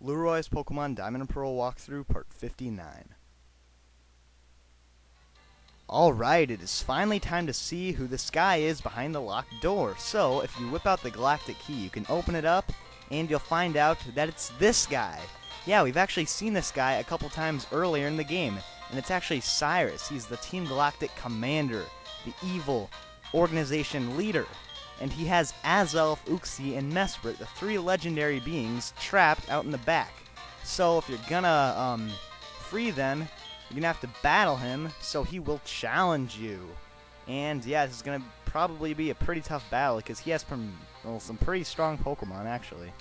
Lueroi's Pokemon Diamond and Pearl walkthrough part 59. Alright, it is finally time to see who this guy is behind the locked door. So, if you whip out the Galactic key, you can open it up, and you'll find out that it's this guy. Yeah, we've actually seen this guy a couple times earlier in the game, and it's actually Cyrus. He's the Team Galactic commander, the evil organization leader. And he has Azelf, Uxie, and Mesprit, the three legendary beings, trapped out in the back. So if you're gonna free them, you're gonna have to battle him, so he will challenge you. And yeah, this is gonna probably be a pretty tough battle, because he has some pretty strong Pokemon, actually.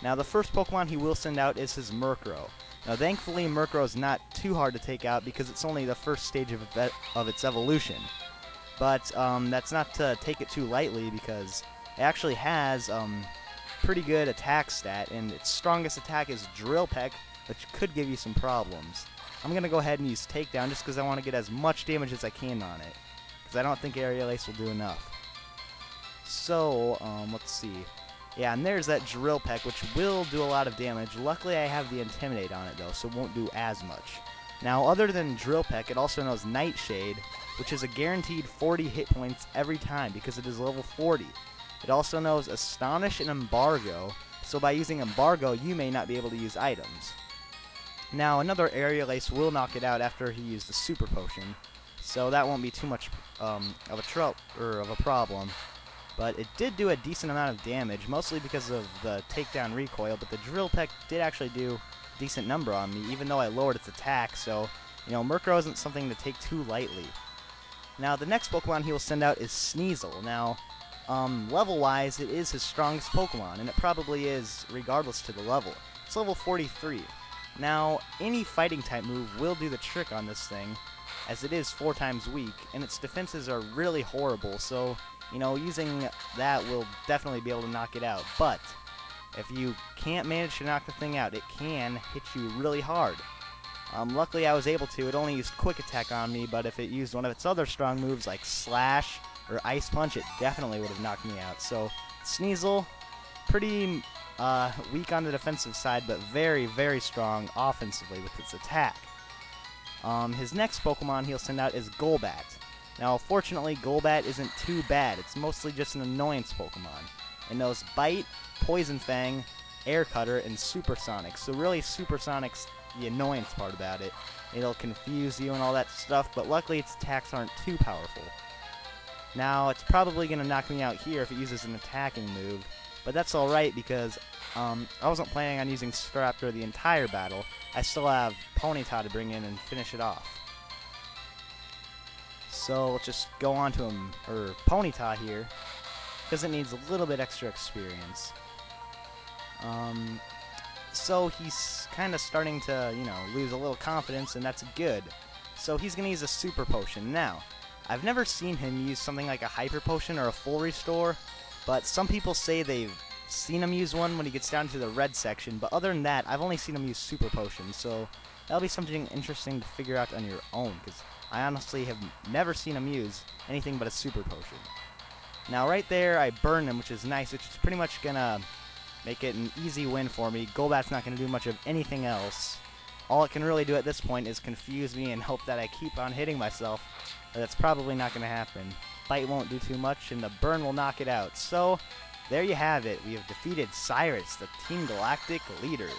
Now, the first Pokemon he will send out is his Murkrow. Now, thankfully, Murkrow is not too hard to take out, because it's only the first stage of its evolution. But that's not to take it too lightly, because it actually has pretty good attack stat, and its strongest attack is Drill Peck, which could give you some problems. I'm going to go ahead and use Takedown just because I want to get as much damage as I can on it, because I don't think Aerial Ace will do enough. So, let's see. Yeah, and there's that Drill Peck, which will do a lot of damage. Luckily, I have the Intimidate on it, though, so it won't do as much. Now, other than Drill Peck, it also knows Nightshade, which is a guaranteed 40 hit points every time because it is level 40. It also knows Astonish and Embargo, so by using Embargo, you may not be able to use items. Now, another Aerial Ace will knock it out after he used the Super Potion, so that won't be too much of a problem. But it did do a decent amount of damage, mostly because of the Takedown recoil, but the Drill Peck did actually do a decent number on me, even though I lowered its attack, so, you know, Murkrow isn't something to take too lightly. Now, the next Pokemon he will send out is Sneasel. Now, level-wise, it is his strongest Pokemon, and it probably is, regardless to the level. It's level 43. Now, any fighting-type move will do the trick on this thing, as it is 4 times weak, and its defenses are really horrible, so, you know, using that will definitely be able to knock it out. But, if you can't manage to knock the thing out, it can hit you really hard. Luckily, I was able to. It only used Quick Attack on me, but if it used one of its other strong moves like Slash or Ice Punch, it definitely would have knocked me out. So, Sneasel, pretty weak on the defensive side, but very, very strong offensively with its attack. His next Pokemon he'll send out is Golbat. Now, fortunately, Golbat isn't too bad. It's mostly just an annoyance Pokemon. It knows Bite, Poison Fang, Air Cutter, and Supersonic. So really, Supersonic's the annoyance part about it. It'll confuse you and all that stuff, but luckily its attacks aren't too powerful. Now, it's probably going to knock me out here if it uses an attacking move, but that's alright because I wasn't planning on using Staraptor the entire battle. I still have Ponyta to bring in and finish it off. So let's just go on to Ponyta here, because it needs a little bit extra experience. So he's kind of starting to, you know, lose a little confidence, and that's good. So he's going to use a Super Potion. Now, I've never seen him use something like a Hyper Potion or a Full Restore, but some people say they've seen him use one when he gets down to the red section, but other than that, I've only seen him use Super Potions, so that'll be something interesting to figure out on your own, because I honestly have never seen him use anything but a Super Potion. Now, right there, I burn him, which is nice, which is pretty much going to make it an easy win for me. Golbat's not going to do much of anything else. All it can really do at this point is confuse me and hope that I keep on hitting myself. But that's probably not going to happen. Bite won't do too much, and the burn will knock it out. So, there you have it. We have defeated Cyrus, the Team Galactic leader.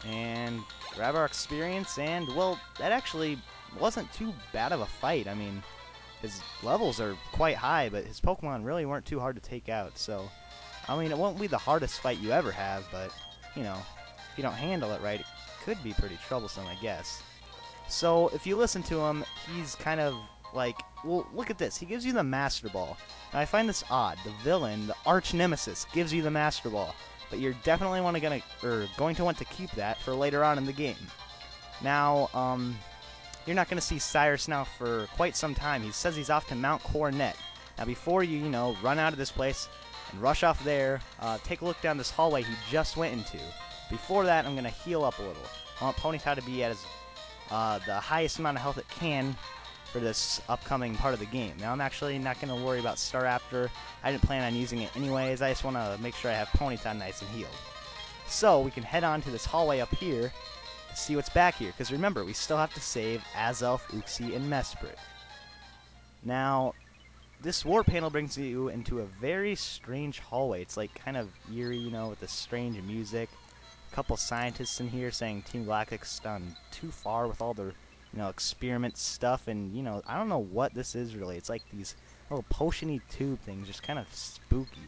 And grab our experience, and, well, that actually wasn't too bad of a fight. I mean, his levels are quite high, but his Pokemon really weren't too hard to take out, so I mean, it won't be the hardest fight you ever have, but, you know, if you don't handle it right, it could be pretty troublesome, I guess. So, if you listen to him, he's kind of like, well, look at this. He gives you the Master Ball. Now, I find this odd. The villain, the arch nemesis, gives you the Master Ball, but you're definitely going to want to keep that for later on in the game. Now, you're not going to see Cyrus now for quite some time. He says he's off to Mount Coronet. Now, before you, you know, run out of this place and rush off there, take a look down this hallway he just went into. Before that, I'm going to heal up a little. I want Ponyta to be at the highest amount of health it can for this upcoming part of the game. Now, I'm actually not going to worry about Staraptor. I didn't plan on using it anyways. I just want to make sure I have Ponyta nice and healed. So we can head on to this hallway up here to see what's back here. Because remember, we still have to save Azelf, Uxie, and Mesprit. Now, this war panel brings you into a very strange hallway. It's like kind of eerie, you know, with this strange music. A couple scientists in here saying Team Galactic's done too far with all their, you know, experiment stuff. And, you know, I don't know what this is really. It's like these little potion-y tube things, just kind of spooky.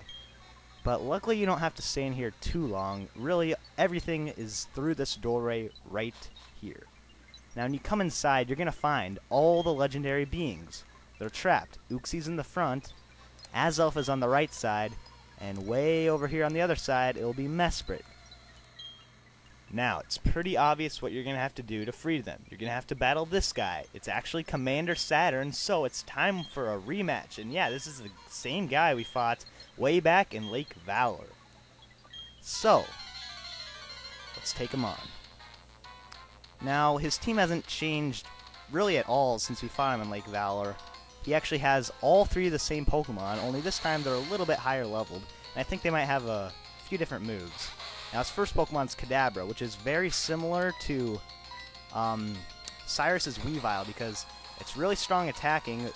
But luckily you don't have to stay in here too long. Really, everything is through this doorway right here. Now, when you come inside, you're going to find all the legendary beings. They're trapped. Uxie's in the front, Azelf is on the right side, and way over here on the other side, it'll be Mesprit. Now, it's pretty obvious what you're going to have to do to free them. You're going to have to battle this guy. It's actually Commander Saturn, so it's time for a rematch. And yeah, this is the same guy we fought way back in Lake Valor. So, let's take him on. Now, his team hasn't changed really at all since we fought him in Lake Valor. He actually has all three of the same Pokemon, only this time they're a little bit higher leveled, and I think they might have a few different moves. Now, his first Pokemon's Kadabra, which is very similar to Cyrus's Weavile, because it's really strong attacking.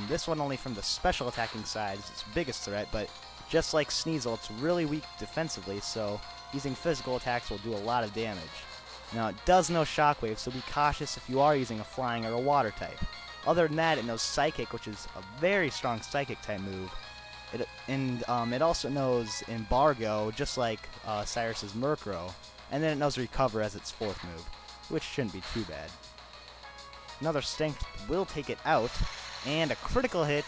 This one only from the special attacking side is its biggest threat, but just like Sneasel, it's really weak defensively, so using physical attacks will do a lot of damage. Now, it does know Shockwave, so be cautious if you are using a Flying or a Water type. Other than that, it knows Psychic, which is a very strong Psychic type move. It also knows Embargo, just like Cyrus's Murkrow, and then it knows Recover as its fourth move, which shouldn't be too bad. Another Strength will take it out, and a critical hit,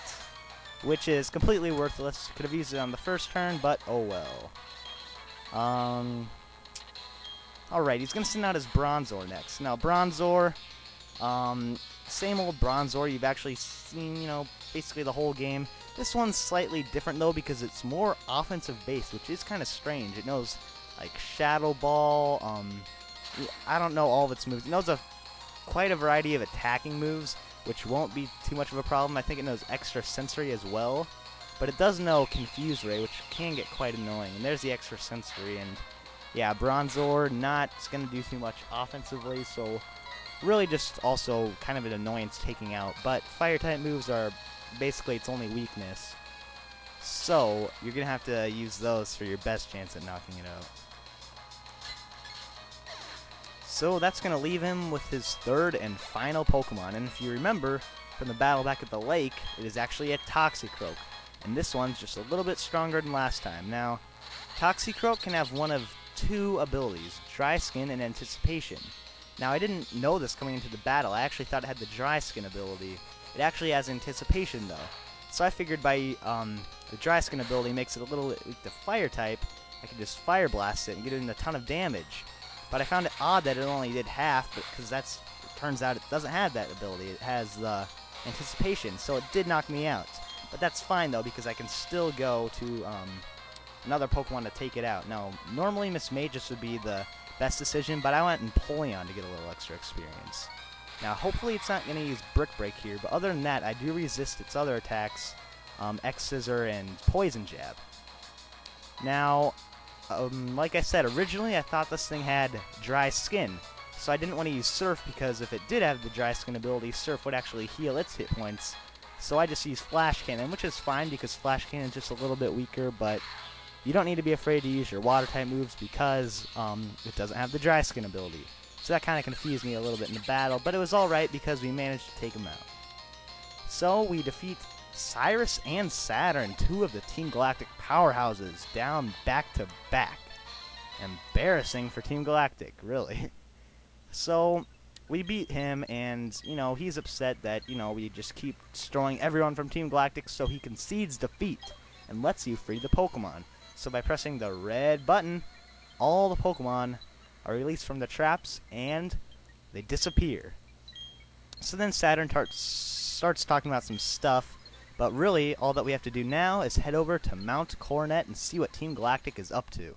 which is completely worthless. Could have used it on the first turn, but oh well. Alright, he's going to send out his Bronzor next. Now, Bronzor, same old Bronzor you've actually seen, you know, basically the whole game. This one's slightly different, though, because it's more offensive based, which is kind of strange. It knows, like, Shadow Ball, I don't know all of its moves. It knows quite a variety of attacking moves, which won't be too much of a problem. I think it knows Extra Sensory as well, but it does know Confuse Ray, which can get quite annoying. And there's the Extra Sensory, and yeah, Bronzor not going to do too much offensively, so really just also kind of an annoyance taking out. But Fire-type moves are basically its only weakness, so you're going to have to use those for your best chance at knocking it out. So that's going to leave him with his third and final Pokemon, and if you remember from the battle back at the lake, it is actually a Toxicroak, and this one's just a little bit stronger than last time. Now, Toxicroak can have one of two abilities, Dry Skin and Anticipation. Now, I didn't know this coming into the battle. I actually thought it had the Dry Skin ability. It actually has Anticipation, though. So I figured by the Dry Skin ability makes it a little like the Fire type, I could just Fire Blast it and get it in a ton of damage. But I found it odd that it only did half, because it turns out it doesn't have that ability. It has the Anticipation, so it did knock me out. But that's fine, though, because I can still go to another Pokemon to take it out. Now, normally Miss Magus would be the best decision, but I went Empoleon to get a little extra experience. Now, hopefully it's not going to use Brick Break here, but other than that, I do resist its other attacks, X-Scissor and Poison Jab. Now, like I said, originally I thought this thing had Dry Skin, so I didn't want to use Surf, because if it did have the Dry Skin ability, Surf would actually heal its hit points. So I just used Flash Cannon, which is fine, because Flash Cannon is just a little bit weaker, but you don't need to be afraid to use your Water-type moves, because it doesn't have the Dry Skin ability. So that kind of confused me a little bit in the battle, but it was alright because we managed to take him out. So we defeat Cyrus and Saturn, two of the Team Galactic powerhouses, down back-to-back. Embarrassing for Team Galactic, really. So we beat him, and, you know, he's upset that, you know, we just keep destroying everyone from Team Galactic, so he concedes defeat and lets you free the Pokemon. So by pressing the red button, all the Pokemon are released from the traps, and they disappear. So then Saturn starts talking about some stuff, but really, all that we have to do now is head over to Mount Coronet and see what Team Galactic is up to.